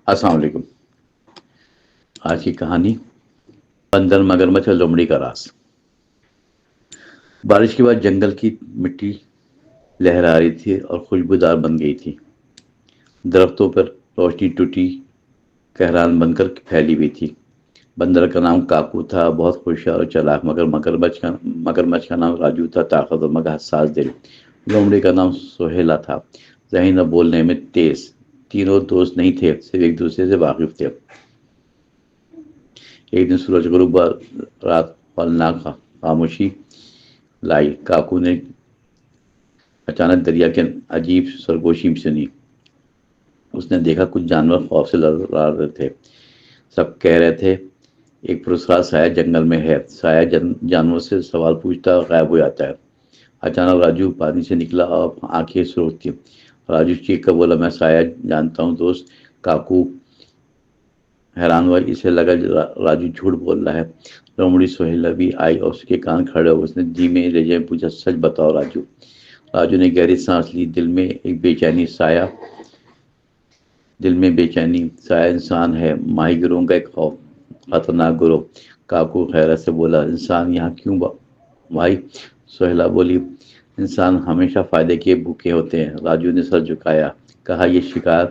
السلام علیکم۔ آج کی کہانی بندر مگرمچھ اور لومڑی کا راز۔ بارش کے بعد جنگل کی مٹی لہرا رہی تھی اور خوشبودار بن گئی تھی۔ درختوں پر روشنی ٹوٹی کہران بن کر پھیلی ہوئی تھی۔ بندر کا نام کاکو تھا، بہت ہوشیار اور چالاک، مگر مگرمچھ کا نام راجو تھا، طاقتور مگر حساس دل۔ لومڑی کا نام سہیلا تھا، ذہین اور بولنے میں تیز۔ تینوں دوست نہیں تھے، صرف ایک دوسرے سے واقف تھے۔ ایک دن سورج غروب پر رات ہولناک خاموشی لائی۔ کاکو نے اچانک دریا کے عجیب سرگوشی سنی۔ اس نے دیکھا کچھ جانور خوف سے لڑ رہے تھے۔ سب کہہ رہے تھے ایک پرسرار سایہ جنگل میں ہے۔ سایہ جانور سے سوال پوچھتا اور غائب ہو جاتا ہے۔ اچانک راجو پانی سے نکلا اور آنکھیں سرخ تھیں۔ راجو چیخ کر بولا، میں سایہ جانتا ہوں دوست۔ کاکو حیران ہوا، اسے لگا راجو جھوٹ بول رہا ہے۔ لومڑی سہیلا بھی آئی اور اس کے کان کھڑے ہو۔ اس نے دھیمے لہجے میں پوچھا، سچ بتاؤ راجو۔ راجو نے گہری سانس لی، دل میں بے چینی۔ سایہ انسان ہے، ماہی گیروں کا ایک خطرناک گروہ۔ کاکو حیرت سے بولا، انسان یہاں کیوں بھائی؟ سہیلا بولی، انسان ہمیشہ فائدے کے بھوکے ہوتے ہیں۔ راجو نے سر جھکایا، کہا یہ شکار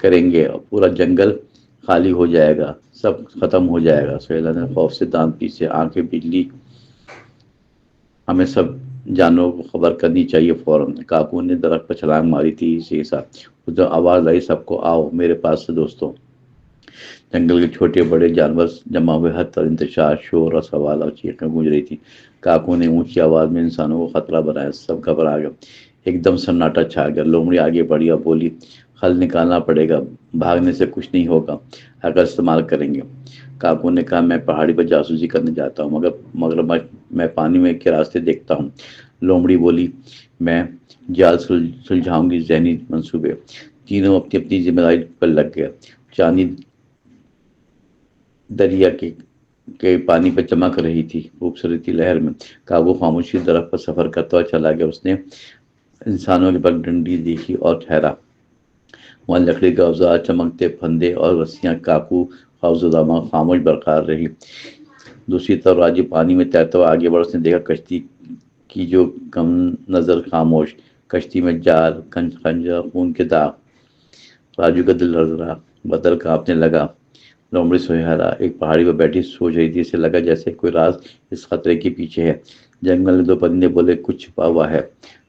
کریں گے اور پورا جنگل خالی ہو جائے گا، سب ختم ہو جائے گا۔ سہیلا نے خوف سے دانت پیسے، آنکھیں بجلی، ہمیں سب جانوروں کو خبر کرنی چاہیے فوراً۔ کاکو نے درخت پر چھلانگ ماری تھی اسی کے ساتھ اس نے آواز لائی، سب کو آؤ میرے پاس سے دوستوں۔ جنگل کے چھوٹے بڑے جانور جمع ہوئے، ہر طرف انتشار، شور اور سوال اور چیخیں گونج رہی تھی۔ کاکو نے اونچی آواز میں انسانوں کو خطرہ بنایا، سب گھبرا گئے۔ ایک دم سناٹا چھا گیا۔ لومڑی آگے بڑھی اور بولی، حل نکالنا پڑے گا، بھاگنے سے کچھ نہیں ہوگا، اگر استعمال کریں گے۔ کاکو نے کہا، میں پہاڑی پر جاسوسی کرنے جاتا ہوں، مگر میں پانی میں کے راستے دیکھتا ہوں۔ لومڑی بولی، میں جال سلجھاؤں گی، ذہنی منصوبے۔ تینوں اپنی اپنی ذمہ داری پر لگ گئے۔ چاندنی دریا کے پانی پر چمک رہی تھی خوبصورتی لہر میں۔ کاکو خاموشی درخت پر سفر کرتا ہوا چلا گیا۔ اس نے انسانوں کی پگڈنڈی دیکھی اور ٹھہرا۔ وہاں لکڑی کا اوزار، چمکتے پھندے اور رسیاں۔ کاکو خوفزدہ مگر خاموش برقرار رہی۔ دوسری طرف راجو پانی میں تیرتا ہوا آگے بڑھا۔ اس نے دیکھا کشتی کی جو کم نظر خاموش، کشتی میں جال، خنجر، خون کے داغ۔ راجو کا دل دھڑک رہا، بدن کانپنے لگا۔ لومڑی سہیلا ایک پہاڑی پر بیٹھی سوچ رہی تھی، اسے لگا جیسے کوئی راز اس خطرے کے پیچھے ہے۔ جنگل میں دو پرندے بولے، کچھ چھپا ہوا ہے۔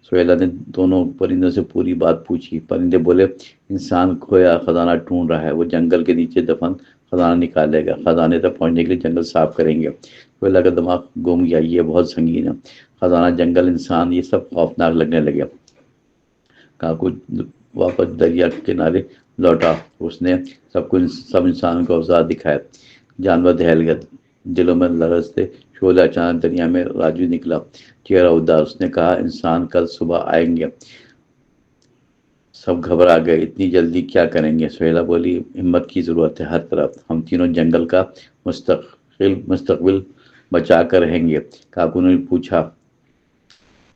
سہیلا نے دونوں پرندوں سے پوری بات پوچھی۔ پرندے بولے، انسان کھویا خزانہ ڈھونڈ رہا ہے، وہ جنگل کے نیچے دفن خزانہ نکالے گا، خزانے تک پہنچنے کے لیے جنگل صاف کریں گے۔ سہیلا کا دماغ گھوم گیا، یہ بہت سنگین ہے، خزانہ، جنگل، انسان، یہ سب خوفناک لگنے لگے۔ کاکو واپس دریا کے کنارے لوٹا۔ اس نے سب انسانوں کا اوزار دکھایا۔ جانور دہل گئے، دلوں میں لرزتے شعلے۔ اچانک دریا میں راجو نکلا، چہرہ اداس۔ اس نے کہا، انسان کل صبح آئیں گے۔ سب گھبرا گئے، اتنی جلدی کیا کریں گے؟ سہیلا بولی، ہمت کی ضرورت ہے ہر طرف، ہم تینوں جنگل کا مستقبل بچا کر رہیں گے۔ کاکو نے پوچھا،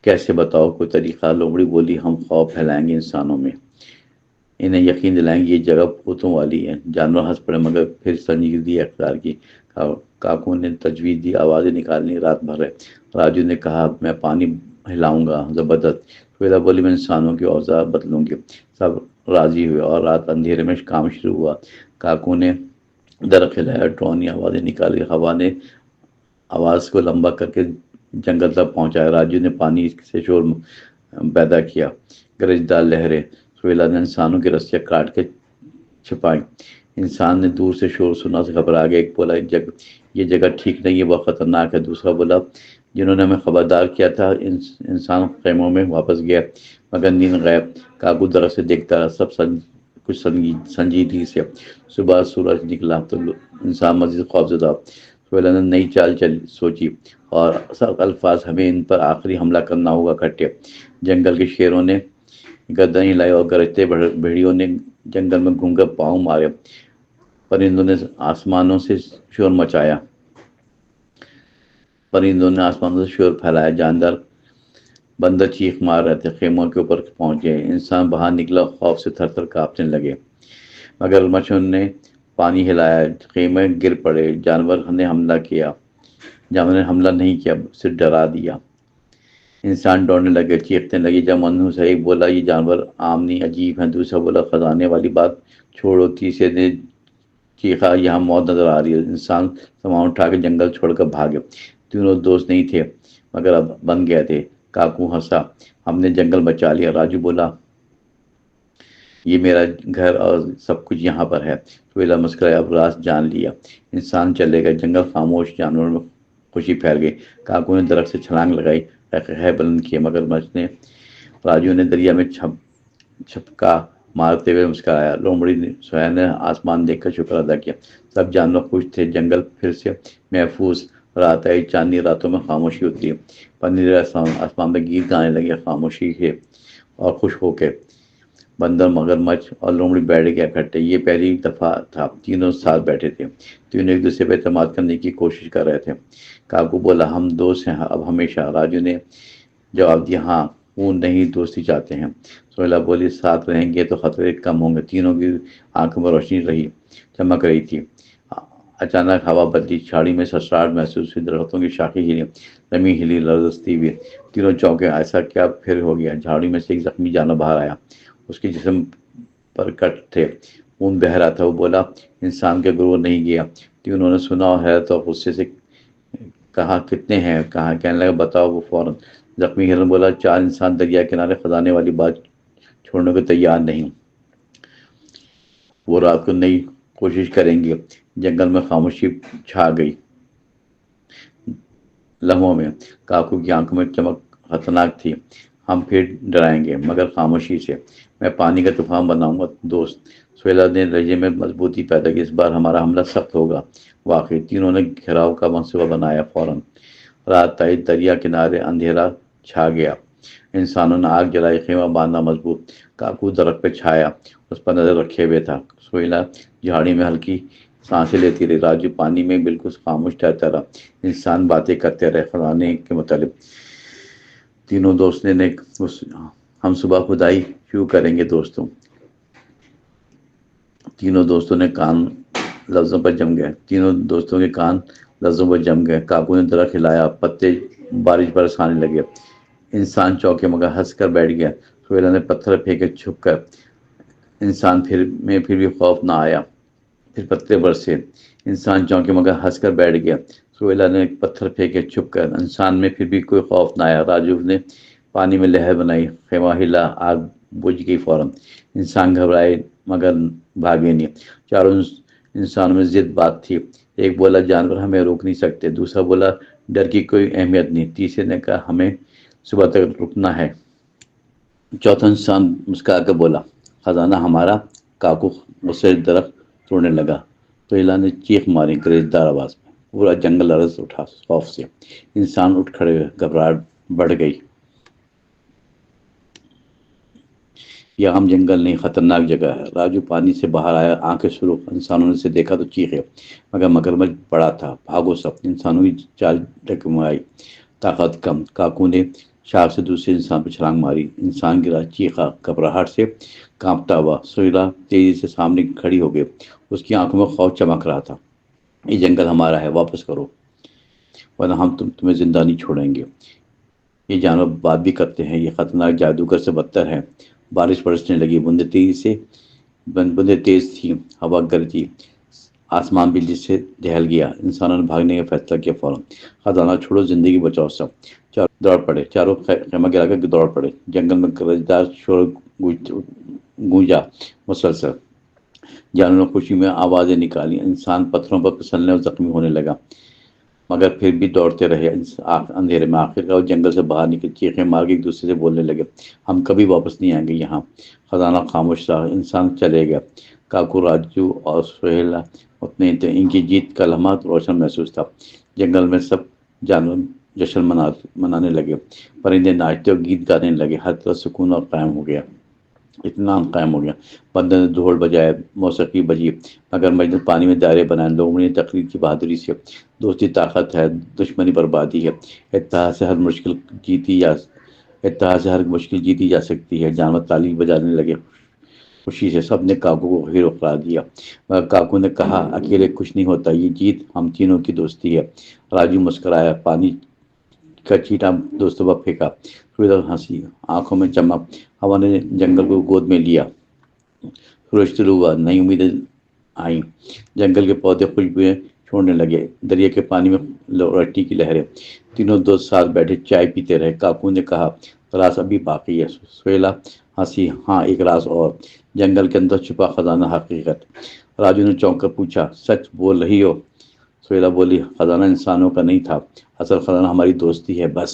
کیسے؟ بتاؤ کوئی طریقہ۔ لومڑی بولی، ہم خوف پھیلائیں گے انسانوں میں، انہیں یقین دلائیں گے یہ جگہ بھوتوں والی ہے۔ جانور ہنس پڑے مگر پھر سنجیدگی اختیار کی۔ کاکو نے تجویز دی، آوازیں نکالنی، رات بھر ہے۔ راجو نے کہا، میں پانی ہلاؤں گا زبردست۔ سہیلا بولی، میں انسانوں کے اوزار بدلوں گی۔ سب راضی ہوئے اور رات اندھیرے میں کام شروع ہوا۔ کاکو نے درخت ہلایا، ڈرونی آوازیں نکالی، ہوا نے آواز کو لمبا کر کے جنگل تک پہنچایا۔ راجو نے پانی سے شور پیدا کیا، گرجدار لہریں۔ سہیلا نے انسانوں کی رسیاں کاٹ کے چھپائیں۔ انسان نے دور سے شور سنا، سے گھبرا گیا۔ ایک بولا، یہ جگہ ٹھیک نہیں ہے، بہت خطرناک ہے۔ دوسرا بولا، جنہوں نے ہمیں خبردار کیا تھا انسان خیموں میں واپس گیا، مگر نیند غائب۔ کاکو درخت سے دیکھتا رہا، سب کچھ سنجیدگی سے۔ صبح سورج نکلا تو انسان مزید خوفزدہ۔ سہیلا نے نئی چال سوچی اور سب الفاظ، ہمیں ان پر آخری حملہ کرنا ہوگا اکٹھے۔ جنگل کے شیروں نے گردن ہلائی اور گرجتے بھیڑیوں نے جنگل میں گھوم کر پاؤں مارے۔ پرندوں نے آسمانوں سے شور پھیلایا۔ بندر چیخ مار رہے تھے، خیموں کے اوپر پہنچ گئے۔ انسان باہر نکلا، خوف سے تھر تھر کانپنے لگے۔ مگرمچھوں نے پانی ہلایا، خیمے گر پڑے، جانور نے حملہ کیا، جانور نے حملہ نہیں کیا، صرف ڈرا دیا۔ انسان دوڑنے لگے، چیخنے لگے۔ جب انہوں سے ایک بولا یہ جانور عام نہیں، عجیب ہیں، دوسرا بولا خزانے والی بات چھوڑو، تیسرے نے چیخا یہاں موت نظر آ رہی ہے۔ انسان سامان اٹھا کے جنگل چھوڑ کر بھاگے۔ تینوں دوست نہیں تھے مگر اب بن گئے تھے۔ کاکو ہنسا، ہم نے جنگل بچا لیا۔ راجو بولا یہ میرا گھر اور سب کچھ یہاں پر ہے۔ سہیلا مسکرایا، اب راز جان لیا۔ انسان چلے گئے، جنگل خاموش، جانوروں میں خوشی پھیل گئی۔ کاکو نے درخت سے چھلانگ لگائی، ہے بلند کیے، مگرمچھ نے راجو نے دریا میں چھپکا مارتے ہوئے مسکرایا۔ لومڑی نے سہیلا نے آسمان دیکھ کر شکر ادا کیا۔ سب جانور خوش تھے، جنگل پھر سے محفوظ۔ رات آئی، چاندنی راتوں میں خاموشی اتری، پرندے آسمان میں گیت گانے لگے، خاموشی ہے اور خوش ہو کے۔ بندر، مگرمچھ اور لومڑی بیٹھ گئے اکٹھے۔ یہ پہلی دفعہ تھا تینوں ساتھ بیٹھے تھے، تینوں ایک دوسرے پہ اعتماد کرنے کی کوشش کر رہے تھے۔ کاکو بولا ہم دوست ہیں اب ہمیشہ۔ راجو نے جواب دیا ہاں، خون نہیں دوستی چاہتے ہیں۔ سہیلا بولی ساتھ رہیں گے تو خطرے کم ہوں گے۔ تینوں کی آنکھوں میں روشنی رہی، چمک رہی تھی۔ اچانک ہوا بدلی، جھاڑی میں سسراہٹ محسوس ہوئی، درختوں کی شاخیں ہلی، زمین ہلی لرزتی ہوئی۔ تینوں چونکے، ایسا کیا پھر ہو گیا؟ جھاڑی میں سے ایک زخمی جانور باہر آیا، اس کے جسم پر کٹ تھے، خون بہہ رہا تھا۔ وہ بولا انسان کے گروہ نہیں گیا۔ تینوں نے سنا اور حیرت اور غصے سے کہا کتنے ہیں؟ کہاں؟ کہنے لگا بتاؤ۔ وہ فوراً زخمی ہرن بولا 4 انسان دریا کنارے، خزانے والی بات چھوڑنے کو تیار نہیں، وہ رات کو نئی کوشش کریں گے۔ جنگل میں خاموشی چھا گئی۔ لمحوں میں کاکو کی آنکھوں میں چمک خطرناک تھی۔ ہم پھر ڈرائیں گے مگر خاموشی سے، میں پانی کا طوفان بناؤں گا دوست۔ سہیلا نے لہجے میں مضبوطی پیدا کی، اس بار ہمارا حملہ سخت ہوگا۔ واقعی تینوں نے گھیراؤ کا منصوبہ بنایا۔ فوراً رات آئی، دریا کنارے اندھیرا چھا گیا۔ انسانوں نے آگ جلائی، خیمہ باندھا مضبوط۔ کاکو درخت پہ چھایا، اس پر نظر رکھے ہوئے تھا۔ سہیلا جھاڑی میں ہلکی سانسیں لیتی رہی، راجو پانی میں بالکل خاموش ٹہلتا رہا۔ انسان باتیں کرتے رہے خزانے کے متعلق۔ تینوں دوست نے ہم صبح کھدائی شروع کریں گے دوستوں۔ تینوں دوستوں نے کان لفظوں پر جم گئے، تینوں دوستوں کے کان لفظوں پر جم گئے۔ کاکو نے درخت ہلایا، پتے بارش برس آنے لگے۔ انسان چوکے مگر ہنس کر بیٹھ گیا۔ سہیلا نے پتھر پھینکے چھپ کر، انسان پھر بھی خوف نہ آیا۔ پھر پتے برسے، انسان چونکے مگر ہنس کر بیٹھ گیا۔ سہیلا نے پتھر پھینکے چھپ کر، انسان میں پھر بھی کوئی خوف نہ آیا۔ راجو نے پانی میں لہر بنائی، خیمہ ہلا، آگ بجھ گئی فوراً۔ انسان گھبرائے مگر بھاگے نہیں۔ چاروں انسانوں میں ضد بات تھی۔ ایک بولا جانور ہمیں روک نہیں سکتے، دوسرا بولا ڈر کی کوئی اہمیت نہیں، تیسرے نے کہا ہمیں صبح تک رکنا ہے، چوتھا انسان مسکرا کر بولا خزانہ ہمارا۔ کاکو غصے سے درخت توڑنے لگا۔ سہیلا نے چیخ ماری گریزدار آواز میں، پورا جنگل لرز اٹھا خوف سے۔ انسان اٹھ کھڑے ہوئے، گھبراہٹ بڑھ گئی۔ یہ عام جنگل نہیں، خطرناک جگہ ہے۔ راجو پانی سے باہر آیا، آنکھیں سرخ۔ انسانوں نے اسے دیکھا تو چیخے، مگر مگرمچھ بڑا تھا، بھاگو سب۔ انسانوں کی چال ڈگمگائی، طاقت کم۔ کاکو نے شاخ سے دوسرے انسان پہ چھلانگ ماری، انسان گرا، چیخا، گھبراہٹ سے کانپتا ہوا۔ سہیلا تیزی سے سامنے کھڑی ہو گئی، اس کی آنکھوں میں خوف چمک رہا تھا۔ یہ جنگل ہمارا ہے، واپس کرو ورنہ ہم تمہیں زندہ نہیں چھوڑیں گے۔ یہ جانور بات بھی کرتے ہیں، یہ خطرناک جادوگر سے بدتر ہے۔ بارش برسنے لگی، بوندیں تیز تھیں، ہوا گرجی، آسمان بجلی سے دہل گیا۔ انسانوں نے بھاگنے کا فیصلہ کیا۔ فوراً خزانہ چھوڑو، زندگی بچاؤ سب۔ چاروں دوڑ پڑے، چاروں خیمہ گرا کر دوڑ پڑے۔ جنگل میں گرجدار شور گونجا مسلسل، جانوروں نے خوشی میں آوازیں نکالی۔ انسان پتھروں پر پھسلنے اور زخمی ہونے لگا، مگر پھر بھی دوڑتے رہے اندھیرے میں۔ آخر کار وہ جنگل سے باہر نکل، چیخیں مار کے ایک دوسرے سے بولنے لگے ہم کبھی واپس نہیں آئیں گے یہاں۔ خزانہ خاموش رہا، انسان چلے گیا۔ کاکو، راجو اور سہیلا مطمئن تھے، ان کی جیت کا لمحہ روشن محسوس تھا۔ جنگل میں سب جانور جشن منانے لگے، پرندے ناچتے اور گیت گانے لگے، ہر طرف سکون اور قائم ہو گیا، اطمینان قائم ہو گیا۔ بندر نے ڈھول بجائے، موسیقی بجی، مگرمچھ نے پانی میں دائرے بنائے، لومڑی نے تقریر کی بہادری سے۔ دوستی طاقت ہے، دشمنی بربادی ہے، اتحاد سے ہر مشکل جیتی جا سکتی ہے۔ جانور تالی بجانے لگے، خوشی سے سب نے کاکو کو ہیرو قرار دیا، مگر کاکو نے کہا اکیلے کچھ نہیں ہوتا، یہ جیت ہم تینوں کی دوستی ہے۔ راجو مسکرایا، پانی کا چیٹا دوستوں پر پھینکا، سورج ہنسی، آنکھوں میں چمک، ہوا نے جنگل کو گود میں لیا، سورج طلوع ہوا، نئی امیدیں آئیں، جنگل کے پودے خوشبوئیں چھوڑنے لگے، دریا کے پانی میں رٹی کی لہریں۔ تینوں دوست ساتھ بیٹھے چائے پیتے رہے۔ کاکو نے کہا راز ابھی باقی ہے۔ سہیلا ہنسی، ہاں ایک راز اور، جنگل کے اندر چھپا خزانہ حقیقت۔ راجو نے چونک کر پوچھا سچ بول رہی ہو؟ سہیلا بولی خزانہ انسانوں کا نہیں تھا، اصل خزانہ ہماری دوستی ہے بس۔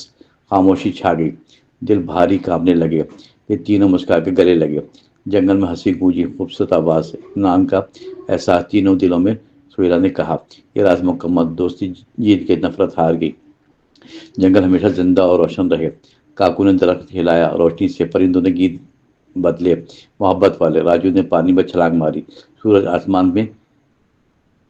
خاموشی چھا گئی، دل بھاری کانپنے لگے، پھر تینوں مسکرا کے گلے لگے۔ جنگل میں ہنسی گونجی، خوبصورت آواز، اطمینان کا احساس تینوں دلوں میں۔ سہیلا نے کہا یہ راز مکمل، دوستی جیت کے نفرت ہار گئی، جنگل ہمیشہ زندہ اور روشن رہے۔ کاکو نے درخت ہلایا، روشنی سے پرندوں نے گیت بدلے محبت والے۔ راجو نے پانی میں چھلانگ ماری، سورج آسمان میں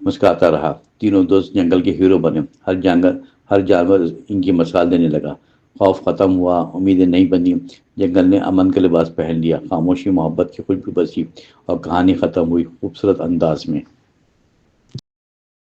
مسکراتا رہا۔ تینوں دوست جنگل کے ہیرو بنے، ہر جانور ان کی مثال دینے لگا۔ خوف ختم ہوا، امیدیں نہیں بنی، جنگل نے امن کا لباس پہن لیا، خاموشی محبت کی خوشبو بسی، اور کہانی ختم ہوئی خوبصورت انداز میں۔